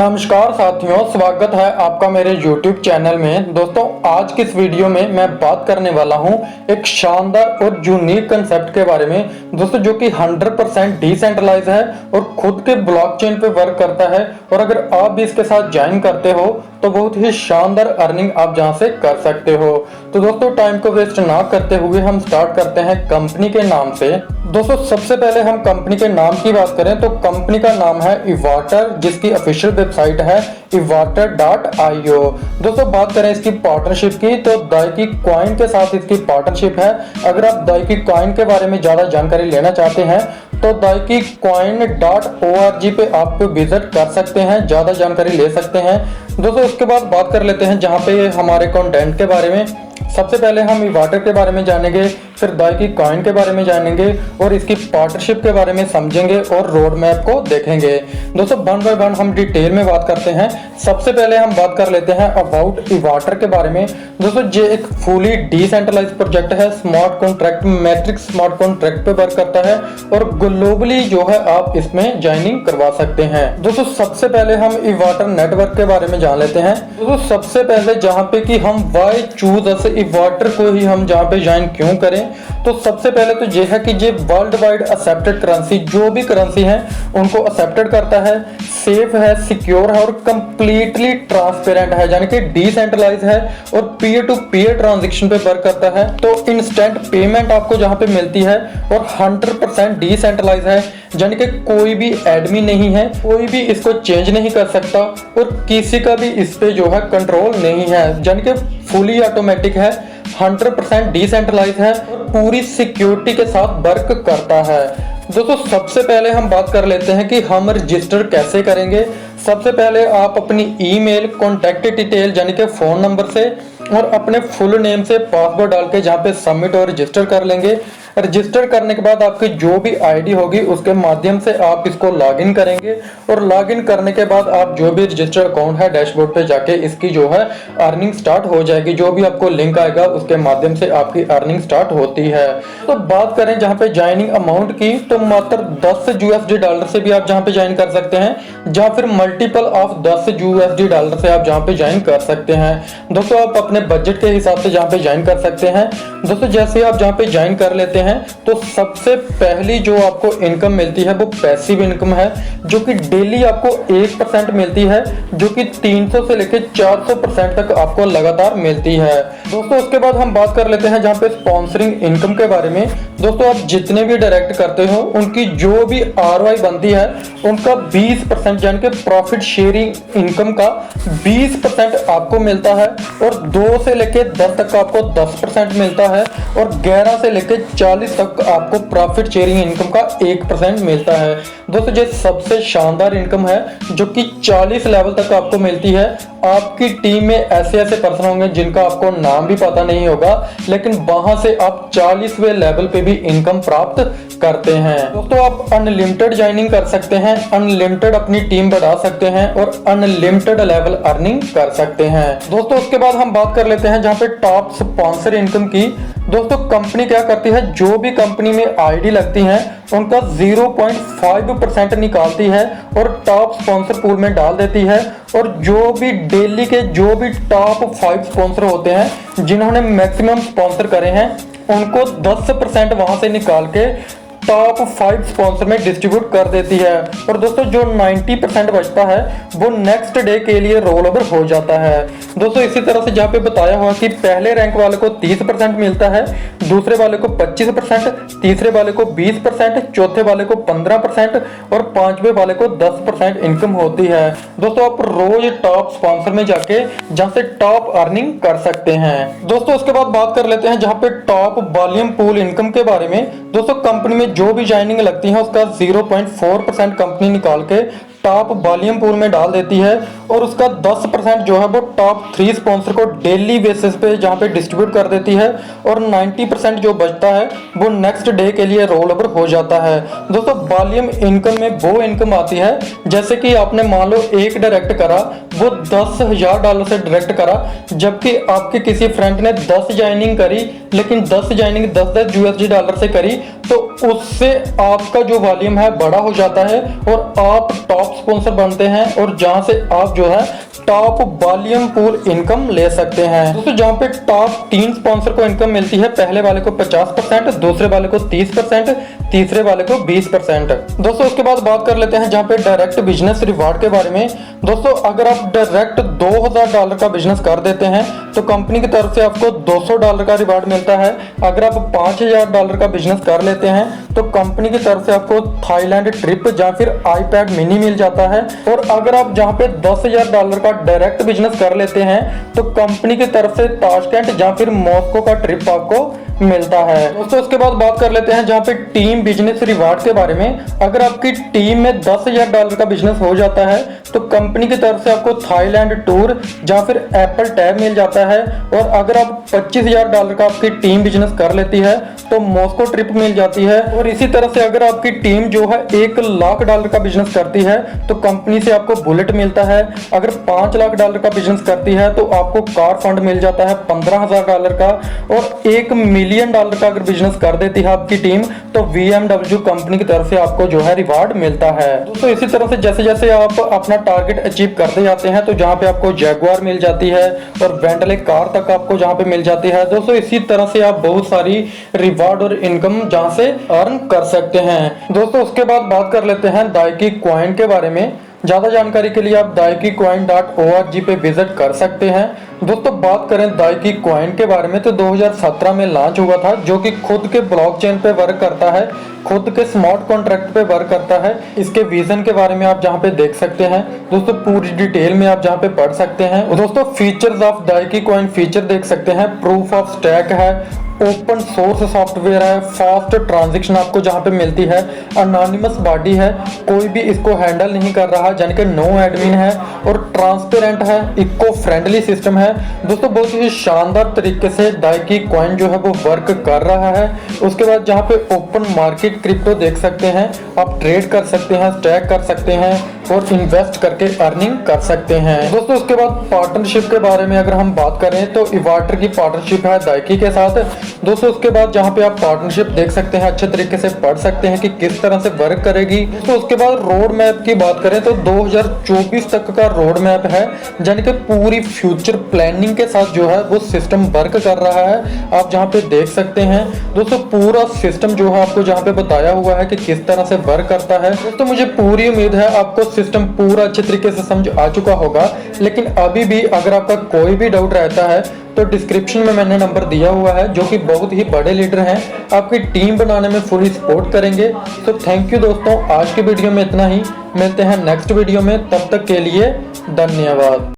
नमस्कार साथियों, स्वागत है आपका मेरे YouTube चैनल में। दोस्तों, आज की इस वीडियो में मैं बात करने वाला हूं एक शानदार और यूनिक कंसेप्ट के बारे में दोस्तों, जो कि 100% डिसेंट्रलाइज है और खुद के ब्लॉकचेन पे वर्क करता है। और अगर आप भी इसके साथ ज्वाइन करते हो तो बहुत ही शानदार अर्निंग आप जहां से कर सकते हो। तो दोस्तों, टाइम को वेस्ट ना करते हुए हम स्टार्ट करते हैं कंपनी के नाम से। दोस्तों, सबसे पहले हम कंपनी के नाम की बात करें तो कंपनी का नाम है इवाटर, जिसकी ऑफिशियल वेबसाइट है ivater.io। दोस्तों, बात करें इसकी पार्टनरशिप की तो दाइकी कॉइन के साथ इसकी पार्टनरशिप है। अगर आप दाइकी कॉइन के बारे में ज्यादा जानकारी लेना चाहते हैं तो दाइकी coin.org पे आप विजिट कर सकते हैं, ज्यादा जानकारी ले सकते हैं। दोस्तों, उसके बाद बात कर लेते हैं जहां पे हमारे कंटेंट के बारे में। सबसे पहले हम इवाटर के बारे में जानेंगे, फिर दाइकी कॉइन के बारे में जानेंगे और इसकी पार्टनरशिप के बारे में समझेंगे और रोड मैप को देखेंगे। दोस्तों, वन बाय वन हम डिटेल में बात करते हैं। सबसे पहले हम बात कर लेते हैं अबाउट इवाटर के बारे में। दोस्तों, ये एक फुली डिसेंट्रलाइज प्रोजेक्ट है, smart contract matrix smart contract पे वर्क करता है और ग्लोबली जो है आप इसमें ज्वाइनिंग करवा सकते हैं। दोस्तों, सबसे पहले हम इवाटर नेटवर्क के बारे में जान लेते हैं। दोस्तों, सबसे पहले जहां पे कि हम वाई चूज अस इवाटर को ही हम जहां पे ज्वाइन क्यों करें, तो सबसे पहले तो ये है कि ये वर्ल्ड वाइड एक्सेप्टेड करेंसी, जो भी करेंसी है उनको एक्सेप्टेड करता है, सेफ है, सिक्योर है और कंप्लीटली ट्रांसपेरेंट है, यानी कि डिसेंट्रलाइज है और पीयर टू पीयर ट्रांजैक्शन पे वर्क करता है। तो इंस्टेंट पेमेंट आपको जहां पे मिलती है और 100% डिसेंट्रलाइज है, यानी कि कोई भी एडमिन नहीं है, कोई भी इसको चेंज नहीं कर सकता और किसी का भी इस पे जो है कंट्रोल नहीं है, यानी कि फुली ऑटोमेटिक है, 100% डिसेंट्रलाइज है और पूरी सिक्योरिटी के साथ वर्क करता है। दोस्तों, सबसे पहले हम बात कर लेते हैं कि हम रजिस्टर कैसे करेंगे। सबसे पहले आप अपनी ईमेल, कॉन्टैक्ट डिटेल यानी कि फोन नंबर से और अपने फुल नेम से पासवर्ड डाल के जहाँ पे सबमिट और रजिस्टर कर लेंगे। रजिस्टर करने के बाद आपकी जो भी आईडी होगी उसके माध्यम से आप इसको लॉगिन करेंगे और लॉगिन करने के बाद आप जो भी रजिस्टर्ड अकाउंट है डैशबोर्ड पे जाके इसकी जो है अर्निंग स्टार्ट हो जाएगी। जो भी आपको लिंक आएगा उसके माध्यम से आपकी अर्निंग स्टार्ट होती है। तो बात करें जहाँ पे ज्वाइनिंग अमाउंट की, तो मात्र 10 यूएसडी डॉलर से भी आप जहाँ पे ज्वाइन कर सकते हैं, या फिर मल्टीपल ऑफ 10 यूएसडी डॉलर से आप जहाँ पे ज्वाइन कर सकते हैं। दोस्तों, आप अपने बजट के हिसाब से जहाँ पे ज्वाइन कर सकते हैं। दोस्तों, जैसे आप जहाँ पे ज्वाइन कर लेते हैं तो सबसे पहली जो आपको इनकम मिलती है वो पैसिव इनकम है, जो कि डेली आपको 1% मिलती है, जो कि 300 से लेकर 400% तक आपको लगातार मिलती है। दोस्तों, उसके बाद हम बात कर लेते हैं जहाँ पे स्पॉन्सरिंग इनकम के बारे में। दोस्तों, आप जितने भी डायरेक्ट करते हो उनकी जो भी ROI बनती है उनका 20% यानी कि प्रॉफिट शेयरिंग इनकम का 20% आपको मिलता है और 2 से लेकर 10 तक आपको 10% मिलता है और 11 से लेकर 40 तक आपको प्रॉफिट शेयरिंग इनकम का 1% मिलता है। दोस्तों, ये सबसे शानदार इनकम है जो कि 40 लेवल तक आपको मिलती है। आपकी टीम में ऐसे ऐसे पर्सन होंगे जिनका आपको नाम भी पता नहीं होगा, लेकिन वहां से आप 40वें लेवल पे भी इनकम प्राप्त करते हैं। दोस्तों, आप अनलिमिटेड ज्वाइनिंग कर सकते हैं, अनलिमिटेड अपनी टीम बढ़ा सकते हैं और अनलिमिटेड लेवल अर्निंग कर सकते हैं। दोस्तों, उसके बाद हम बात कर लेते हैं जहां पे टॉप स्पॉन्सर इनकम की। दोस्तों, कंपनी क्या करती है, जो भी कंपनी में आईडी लगती है उनका 0.5% निकालती है और टॉप स्पॉन्सर पूल में डाल देती है और जो भी डेली के जो भी टॉप 5 स्पॉन्सर होते हैं जिन्होंने मैक्सिमम स्पॉन्सर करे हैं उनको 10% वहां से निकाल के टॉप 5 स्पॉन्सर में डिस्ट्रीब्यूट कर देती है। और दोस्तों, जो 90% बचता है वो नेक्स्ट डे के लिए रोल ओवर हो जाता है। दोस्तों, इसी तरह से जहाँ पे बताया हुआ कि पहले रैंक वाले को 30% मिलता है, दूसरे वाले को 25%, तीसरे वाले को 20%, चौथे वाले को 15% और 5वें वाले को 10% इनकम होती है। दोस्तों, आप रोज टॉप स्पॉन्सर में जाके जहाँ से टॉप अर्निंग कर सकते हैं। दोस्तों, उसके बाद बात कर लेते हैं जहाँ पे टॉप वॉल्यूम पूल इनकम के बारे में। दोस्तों, कंपनी में जो भी ज्वाइनिंग लगती है उसका 0.4% कंपनी निकाल के टॉप वॉल्यूम पूल में डाल देती है और उसका 10% जो है वो टॉप 3 स्पॉन्सर को डेली बेसिस पे जहाँ पे डिस्ट्रीब्यूट कर देती है और 90% जो बचता है वो नेक्स्ट डे के लिए रोल ओवर हो जाता है। दोस्तों, वॉल्यूम इनकम में वो इनकम आती है जैसे कि आपने मान लो एक डायरेक्ट करा, वो $10,000 से डायरेक्ट करा, जबकि आपके किसी फ्रेंड ने 10 ज्वाइनिंग करी, लेकिन 10 ज्वाइनिंग 10 यूएसडी डॉलर से करी, तो उससे आपका जो वॉल्यूम है बड़ा हो जाता है और आप टॉप टॉप स्पॉन्सर बनते हैं और जहां से आप जो है टॉप वॉल्यूम पूल इनकम ले सकते हैं। दोस्तों जहां पे टॉप 3 स्पॉन्सर को इनकम मिलती है, पहले वाले को 50%, दूसरे वाले को 30%, तीसरे वाले को 20%। दोस्तों उसके बाद बात कर लेते हैं जहां पे डायरेक्ट बिजनेस रिवार्ड के बारे में। दोस्तों अगर आप डायरेक्ट $2000 का बिजनेस कर देते हैं तो कंपनी की तरफ से आपको $200 का रिवार्ड मिलता है। अगर आप $5000 का बिजनेस कर लेते हैं तो कंपनी की तरफ से आपको थाईलैंड ट्रिप या फिर आईपैड मिनी मिल जाता है। और अगर आप जहां पे $10,000 का डायरेक्ट बिजनेस कर लेते हैं तो कंपनी की तरफ से ताशकेंट या फिर मॉस्को का ट्रिप आपको मिलता है। दोस्तों उसके बाद बात कर लेते हैं जहां पे टीम बिजनेस रिवार्ड के बारे में। अगर आपकी टीम में $10,000 का बिजनेस हो जाता है तो कंपनी की तरफ से आपको थाईलैंड टूर या फिर एप्पल टैब मिल जाता है। और अगर आप $25,000 का आपकी टीम बिजनेस कर लेती है तो मॉस्को ट्रिप मिल जाती है। और इसी तरह से अगर आपकी टीम जो है $1,00,000 का बिजनेस करती है तो कंपनी से आपको बुलेट मिलता है। अगर $5,00,000 का बिजनेस करती है तो आपको कार फंड मिल जाता है $15,000 का। और $1 मिलियन का अगर बिजनेस कर देती है आपकी टीम तो BMW कंपनी की तरफ से आपको जो है रिवार्ड मिलता है। दोस्तों इसी तरह से जैसे जैसे आप अपना टारगेट अचीव करते जाते हैं तो जहां पे आपको जैगुआर मिल जाती है और बेंटले कार तक आपको जहां पे मिल जाती है। दोस्तों इसी तरह से आप बहुत सारी रिवार्ड और इनकम जहां से अर्न कर सकते हैं। दोस्तों उसके बाद बात कर लेते हैं दाइकी कॉइन के बारे में। ज्यादा जानकारी के लिए आप daikicoin.org पे विजिट कर सकते हैं। दोस्तों बात करें दाइकी कॉइन के बारे में तो 2017 में लॉन्च हुआ था, जो कि खुद के ब्लॉकचेन पे वर्क करता है, खुद के स्मार्ट कॉन्ट्रैक्ट पे वर्क करता है। इसके विजन के बारे में आप जहां पे देख सकते हैं दोस्तों, पूरी डिटेल में आप जहां पे पढ़ सकते हैं। दोस्तों फीचर्स ऑफ दाइकी कॉइन फीचर देख सकते हैं, प्रूफ ऑफ स्टैक है, ओपन सोर्स सॉफ्टवेयर है, फास्ट ट्रांजैक्शन आपको जहां पे मिलती है, अनोनिमस बॉडी है, कोई भी इसको हैंडल नहीं कर रहा यानी कि नो एडमिन है, और ट्रांसपेरेंट है, इको फ्रेंडली सिस्टम है। दोस्तों बहुत ही शानदार तरीके से दाइकी कॉइन जो है वो वर्क कर रहा है। उसके बाद जहां पे ओपन मार्केट क्रिप्टो देख सकते हैं, आप ट्रेड कर सकते हैं, स्टैक कर सकते हैं और इन्वेस्ट करके अर्निंग कर सकते हैं। दोस्तों उसके बाद पार्टनरशिप के बारे में अगर हम बात करें तो इवाटर की पार्टनरशिप है दाइकी के साथ। दोस्तों उसके बाद जहां पे आप पार्टनरशिप देख सकते हैं, अच्छे तरीके से पढ़ सकते हैं कि किस तरह से वर्क करेगी। तो उसके बाद रोड मैप की बात करें तो 2024 तक का रोड मैप है, यानी कि पूरी फ्यूचर प्लानिंग के साथ जो है वो सिस्टम वर्क कर रहा है। आप जहां पे देख सकते हैं दोस्तों पूरा सिस्टम जो है आपको जहां पे बताया हुआ है कि किस तरह से वर्क करता है। दोस्तों मुझे पूरी उम्मीद है आपको सिस्टम पूरा अच्छे तरीके से समझ आ चुका होगा, लेकिन अभी भी अगर आपका कोई भी डाउट रहता है तो डिस्क्रिप्शन में मैंने नंबर दिया हुआ है, जो कि बहुत ही बड़े लीडर हैं, आपकी टीम बनाने में फुली सपोर्ट करेंगे। तो थैंक यू दोस्तों, आज की वीडियो में इतना ही, मिलते हैं नेक्स्ट वीडियो में, तब तक के लिए धन्यवाद।